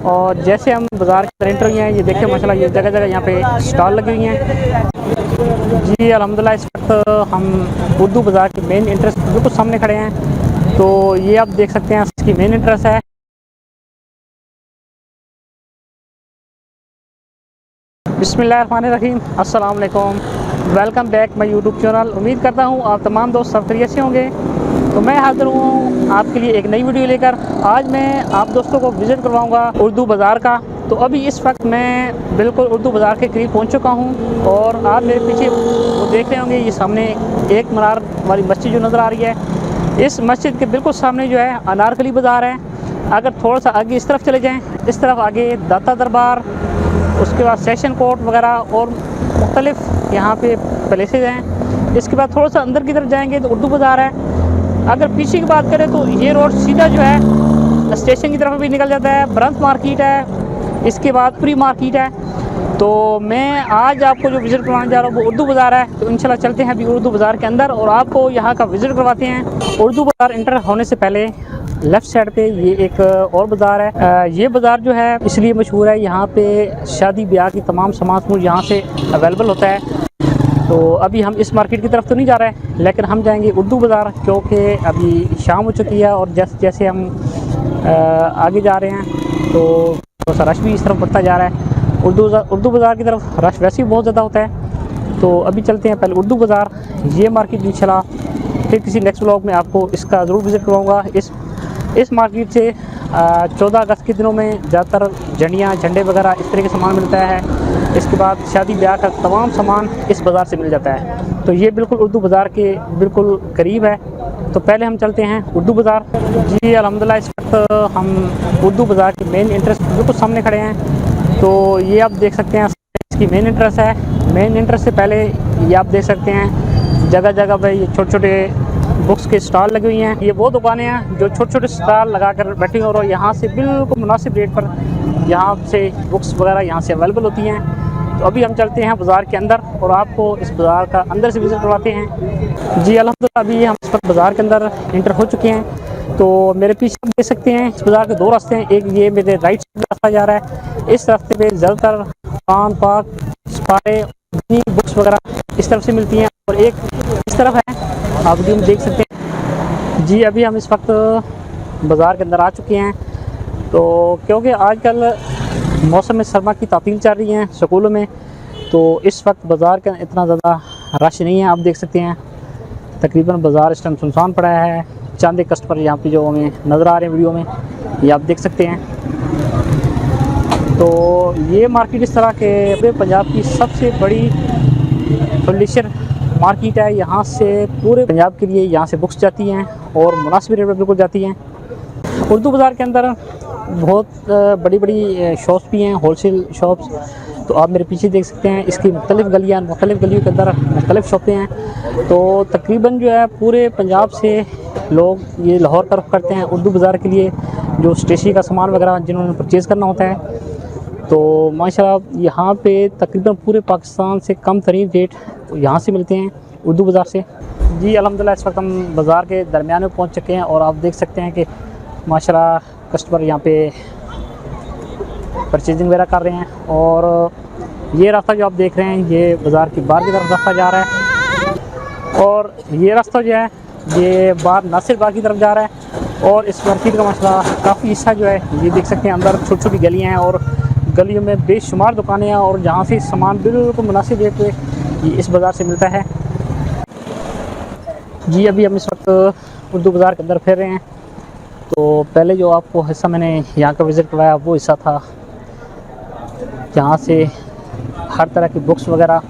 और जैसे हम बाज़ार के अंदर एंटर हुए हैं, ये देखिए माशाल्लाह ये जगह जगह यहाँ पे स्टॉल लगी हुई हैं। जी अल्हम्दुलिल्लाह इस वक्त हम उर्दू बाज़ार की मेन एंट्रेंस बिल्कुल सामने खड़े हैं। तो ये आप देख सकते हैं इसकी मेन एंट्रेंस है। बिस्मिल्लाहिर्रहमानिर्रहीम, अस्सलाम वालेकुम, welcome back my YouTube channel. उम्मीद करता हूँ आप तमाम दोस्त सब खैरियत से होंगे। तो मैं हाज़िर हूँ आपके लिए एक नई वीडियो लेकर। आज मैं आप दोस्तों को विज़िट करवाऊँगा उर्दू बाज़ार का। तो अभी इस वक्त मैं बिल्कुल उर्दू बाज़ार के करीब पहुँच चुका हूँ और आप मेरे पीछे वो देख रहे होंगे, ये सामने एक मीनार वाली मस्जिद जो नज़र आ रही है, इस मस्जिद के बिल्कुल सामने जो है अनारकली बाज़ार है। अगर थोड़ा सा आगे इस तरफ चले जाएँ, इस तरफ आगे दाता दरबार, उसके बाद सेशन कोर्ट वगैरह और मुख्तलिफ यहाँ पे प्लेसेस हैं। इसके बाद थोड़ा सा अंदर की तरफ जाएंगे तो उर्दू बाज़ार है। अगर पीछे की बात करें तो ये रोड सीधा जो है स्टेशन की तरफ भी निकल जाता है। ब्रंथ मार्केट है, इसके बाद प्री मार्केट है। तो मैं आज आपको जो विज़िट करवाने जा रहा हूँ वो उर्दू बाज़ार है। तो इंशाल्लाह चलते हैं अभी उर्दू बाज़ार के अंदर और आपको यहाँ का विज़िट करवाते हैं। उर्दू बाज़ार इंटर होने से पहले लेफ़्ट साइड पे ये एक और बाज़ार है। ये बाज़ार जो है इसलिए मशहूर है, यहाँ पे शादी ब्याह की तमाम सामान यहाँ से अवेलेबल होता है। तो अभी हम इस मार्केट की तरफ तो नहीं जा रहे हैं, लेकिन हम जाएंगे उर्दू बाज़ार, क्योंकि अभी शाम हो चुकी है और जैसे जैसे हम आगे जा रहे हैं तो थोड़ा सा रश भी इस तरफ बढ़ता जा रहा है। उर्दू बाज़ार की तरफ रश वैसे ही बहुत ज़्यादा होता है। तो अभी चलते हैं पहले उर्दू बाज़ार। ये मार्केट इंशाल्लाह फिर किसी नेक्स्ट व्लॉग में आपको इसका ज़रूर विज़िट करवाऊँगा। इस मार्केट से 14 अगस्त के दिनों में ज़्यादातर झंडियाँ, झंडे वगैरह इस तरह के सामान मिलता है। इसके बाद शादी ब्याह का तमाम सामान इस बाज़ार से मिल जाता है। तो ये बिल्कुल उर्दू बाज़ार के बिल्कुल करीब है। तो पहले हम चलते हैं उर्दू बाज़ार। जी अल्हम्दुलिल्लाह इस वक्त हम उर्दू बाज़ार की मेन एंट्रेंस बिल्कुल सामने खड़े हैं। तो ये आप देख सकते हैं इसकी मेन एंट्रेंस है। मेन एंट्रेंस से पहले ये आप देख सकते हैं जगह जगह पर ये छोटे छोटे बुक्स के स्टॉल लगी हुई हैं। ये वो दुकानें हैं जो छोटे छोटे स्टॉल लगाकर बैठी हैं और यहाँ से बिल्कुल मुनासिब रेट पर यहाँ से बुक्स वगैरह यहाँ से अवेलेबल होती हैं। तो अभी हम चलते हैं बाज़ार के अंदर और आपको इस बाज़ार का अंदर से विज़िट करवाते हैं। जी अल्हम्दुलिल्लाह अभी हम इस वक्त बाज़ार के अंदर इंटर हो चुके हैं। तो मेरे पीछे आप देख सकते हैं इस बाज़ार के दो रास्ते हैं। एक ये मेरे राइट साइड रास्ता जा रहा है, इस रास्ते पे ज़्यादातर पान पाक स्पारे बुक्स वगैरह इस तरफ से मिलती हैं और एक इस तरफ है, आप वीडियो में देख सकते हैं। जी अभी हम इस वक्त बाज़ार के अंदर आ चुके हैं। तो क्योंकि आजकल मौसम सरमा की तातील चल रही हैं स्कूलों में, तो इस वक्त बाज़ार का इतना ज़्यादा रश नहीं है। आप देख सकते हैं तकरीबन बाज़ार इस टाइम सुनसान पड़ा है। चंद एक कस्टमर यहाँ पे जो हमें नज़र आ रहे हैं वीडियो में, ये आप देख सकते हैं। तो ये मार्केट इस तरह के पंजाब की सबसे बड़ी फर्नीचर मार्केट है। यहाँ से पूरे पंजाब के लिए यहाँ से बुक्स जाती हैं और मुनासिब रेट पर बिल्कुल जाती हैं। उर्दू बाज़ार के अंदर बहुत बड़ी बड़ी शॉप्स भी हैं, होलसेल शॉप्स। तो आप मेरे पीछे देख सकते हैं इसकी मुख्तलिफ़ गलियों के अंदर मुख्तलिफ़ शॉपें हैं। तो तकरीबन जो है पूरे पंजाब से लोग ये लाहौर तरफ करते हैं उर्दू बाज़ार के लिए, जो स्टेशनरी का सामान वगैरह जिन्होंने परचेज़ करना होता है। तो माशाल्लाह यहाँ पे तकरीबन पूरे पाकिस्तान से कम तरीन रेट यहाँ से मिलते हैं उर्दू बाज़ार से। जी अल्हम्दुलिल्लाह इस वक्त हम बाज़ार के दरमियान में पहुँच चुके हैं और आप देख सकते हैं कि माशाल्लाह कस्टमर यहाँ पे परचेजिंग वगैरह कर रहे हैं। और ये रास्ता जो आप देख रहे हैं ये बाज़ार की बाहर की तरफ रास्ता जा रहा है और ये रास्ता जो है ये बाहर नासिर बाग की तरफ जा रहा है। और इस मार्केट का माशाल्लाह काफ़ी हिस्सा जो है ये देख सकते हैं अंदर छोटी छोटी गलियाँ हैं और गलियों में बेशुमार दुकानें हैं और जहाँ से सामान बिल्कुल मुनासिब रेट पे ये इस बाज़ार से मिलता है। जी अभी हम इस वक्त उर्दू बाज़ार के अंदर फिर रहे हैं। तो पहले जो आपको हिस्सा मैंने यहाँ का विज़िट करवाया वो हिस्सा था जहाँ से हर तरह की बुक्स वगैरह,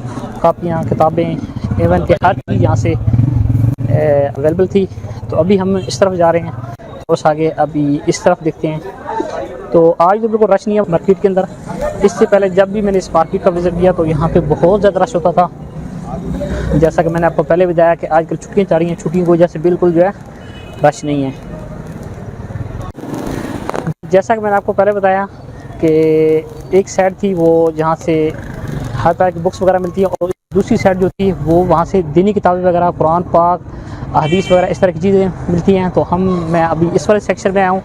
कापियाँ, किताबें, एवन के हर चीज़ यहाँ से अवेलेबल थी। तो अभी हम इस तरफ जा रहे हैं, उस आगे अभी इस तरफ देखते हैं। तो आज तो बिल्कुल रश नहीं है मार्केट के अंदर। इससे पहले जब भी मैंने इस मार्केट का विज़िट किया तो यहाँ पे बहुत ज़्यादा रश होता था। जैसा कि मैंने आपको पहले बताया कि आजकल छुट्टियाँ चल रही हैं, छुट्टियों की वजह से बिल्कुल जो है रश नहीं है। जैसा कि मैंने आपको पहले बताया कि एक साइड थी वो जहाँ से हर तरह की बुक्स वगैरह मिलती है और दूसरी साइड जो थी वो वहाँ से दीनी किताबें वगैरह, कुरान पाक, हदीस वगैरह इस तरह की चीज़ें मिलती हैं। तो मैं अभी इस वाले सेक्शन में आया हूँ।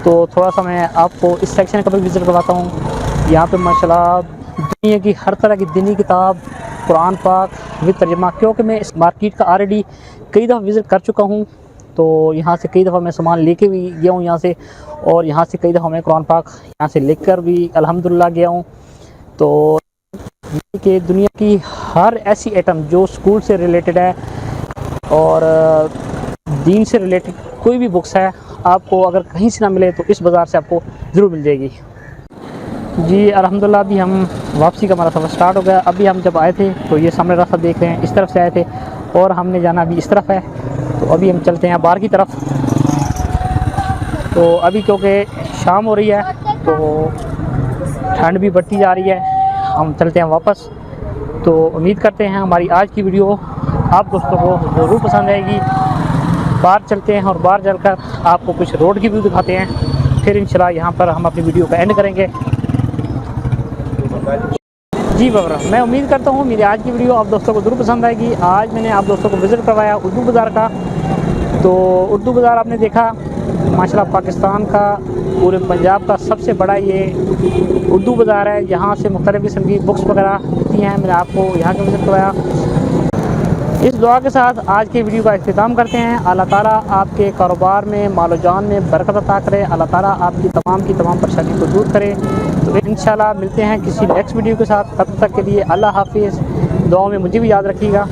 तो थोड़ा सा मैं आपको इस सेक्शन का भी विज़िट करवाता हूँ। यहाँ पे माशाल्लाह दुनिया की हर तरह की दीनी किताब, कुरान पाक विद तर्जुमा, क्योंकि मैं इस मार्केट का ऑलरेडी कई दफ़ा विज़िट कर चुका हूँ। तो यहाँ से कई दफ़ा मैं सामान लेके भी गया हूँ यहाँ से, और यहाँ से कई दफ़ा मैं कुरान पाक यहाँ से लेकर भी अल्हम्दुलिल्लाह गया हूँ। तो कि दुनिया की हर ऐसी आइटम जो स्कूल से रिलेटेड है और दीन से रिलेटेड कोई भी बुक्स है, आपको अगर कहीं से ना मिले तो इस बाज़ार से आपको ज़रूर मिल जाएगी। जी अल्हम्दुलिल्लाह अभी हम वापसी का हमारा सफ़र स्टार्ट हो गया। अभी हम जब आए थे तो ये सामने रास्ता देख रहे हैं, इस तरफ से आए थे और हमने जाना अभी इस तरफ है। तो अभी हम चलते हैं बाहर की तरफ। तो अभी क्योंकि शाम हो रही है तो ठंड भी बढ़ती जा रही है, हम चलते हैं वापस। तो उम्मीद करते हैं हमारी आज की वीडियो आप दोस्तों को ज़रूर पसंद आएगी। बाहर चलते हैं और बाहर चलकर आपको कुछ रोड की व्यू दिखाते हैं, फिर इंशाल्लाह यहाँ पर हम अपनी वीडियो का एंड करेंगे। जी बाबरा, मैं उम्मीद करता हूँ मेरी आज की वीडियो आप दोस्तों को ज़रूर पसंद आएगी। आज मैंने आप दोस्तों को विज़िट करवाया उर्दू बाज़ार का। तो उर्दू बाज़ार आपने देखा माशाल्लाह पाकिस्तान का, पूरे पंजाब का सबसे बड़ा ये उर्दू बाज़ार है। यहाँ से मुख्तलिफ़ किस्म की बुक्स वगैरह मिलती हैं। मैंने आपको यहाँ का विज़िट करवाया। इस दुआ के साथ आज की वीडियो का इख्तिताम करते हैं। अल्लाह ताला आपके कारोबार में, मालो जान में बरकत अता करे। अल्लाह ताला आपकी तमाम परेशानी को दूर करे। तो इंशाल्लाह मिलते हैं किसी नेक्स्ट वीडियो के साथ। तब तक के लिए अल्लाह हाफिज़। दुआ में मुझे भी याद रखिएगा।